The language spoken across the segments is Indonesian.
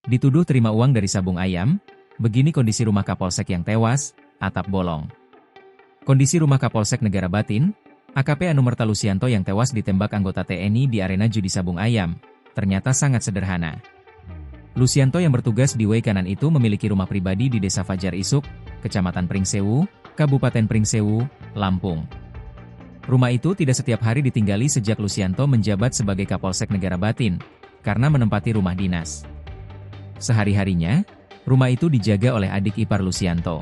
Dituduh terima uang dari sabung ayam, begini kondisi rumah Kapolsek yang tewas, atap bolong. Kondisi rumah Kapolsek Negara Batin, AKP Anumerta Lusianto yang tewas ditembak anggota TNI di arena judi sabung ayam, ternyata sangat sederhana. Lusianto yang bertugas di W kanan itu memiliki rumah pribadi di Desa Fajar Isuk, Kecamatan Pringsewu, Kabupaten Pringsewu, Lampung. Rumah itu tidak setiap hari ditinggali sejak Lusianto menjabat sebagai Kapolsek Negara Batin, karena menempati rumah dinas. Sehari-harinya, rumah itu dijaga oleh adik ipar Lusianto.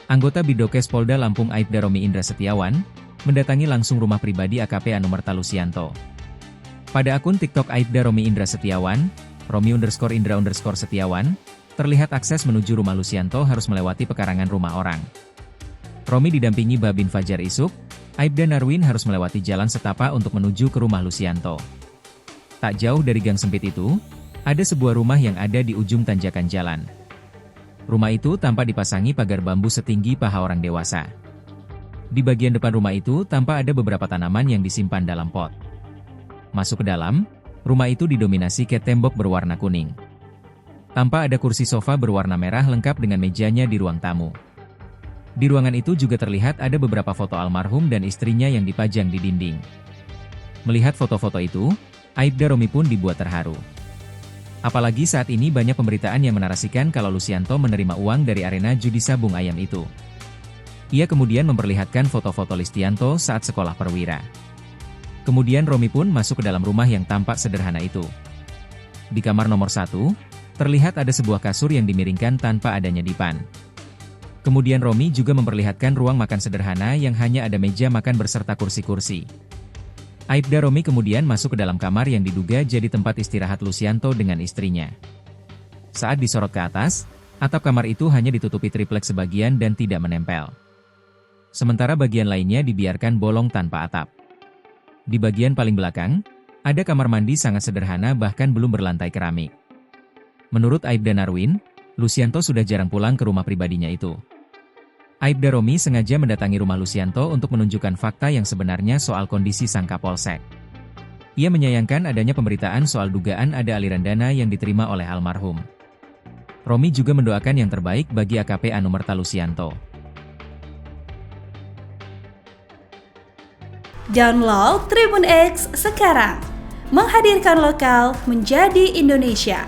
Anggota Bidokes Polda Lampung Aibda Romi Indra Setiawan, mendatangi langsung rumah pribadi AKP Anumerta Lusianto. Pada akun TikTok Aibda Romi Indra Setiawan, Romi_Indra_Setiawan, terlihat akses menuju rumah Lusianto harus melewati pekarangan rumah orang. Romi didampingi Babin Fajar Isuk, Aibda Narwin harus melewati jalan setapak untuk menuju ke rumah Lusianto. Tak jauh dari gang sempit itu, ada sebuah rumah yang ada di ujung tanjakan jalan. Rumah itu tampak dipasangi pagar bambu setinggi paha orang dewasa. Di bagian depan rumah itu tampak ada beberapa tanaman yang disimpan dalam pot. Masuk ke dalam, rumah itu didominasi cat tembok berwarna kuning. Tampak ada kursi sofa berwarna merah lengkap dengan mejanya di ruang tamu. Di ruangan itu juga terlihat ada beberapa foto almarhum dan istrinya yang dipajang di dinding. Melihat foto-foto itu, Aibda Romi pun dibuat terharu. Apalagi saat ini banyak pemberitaan yang menarasikan kalau Lusianto menerima uang dari arena judi sabung ayam itu. Ia kemudian memperlihatkan foto-foto Lusianto saat sekolah perwira. Kemudian Romi pun masuk ke dalam rumah yang tampak sederhana itu. Di kamar nomor 1, terlihat ada sebuah kasur yang dimiringkan tanpa adanya dipan. Kemudian Romi juga memperlihatkan ruang makan sederhana yang hanya ada meja makan beserta kursi-kursi. Aibda Romi kemudian masuk ke dalam kamar yang diduga jadi tempat istirahat Lusianto dengan istrinya. Saat disorot ke atas, atap kamar itu hanya ditutupi triplek sebagian dan tidak menempel. Sementara bagian lainnya dibiarkan bolong tanpa atap. Di bagian paling belakang, ada kamar mandi sangat sederhana bahkan belum berlantai keramik. Menurut Aibda Narwin, Lusianto sudah jarang pulang ke rumah pribadinya itu. Aibda Romi sengaja mendatangi rumah Lusianto untuk menunjukkan fakta yang sebenarnya soal kondisi sang Kapolsek. Ia menyayangkan adanya pemberitaan soal dugaan ada aliran dana yang diterima oleh almarhum. Romi juga mendoakan yang terbaik bagi AKP Anumerta Lusianto. Download Tribun X sekarang, menghadirkan lokal menjadi Indonesia.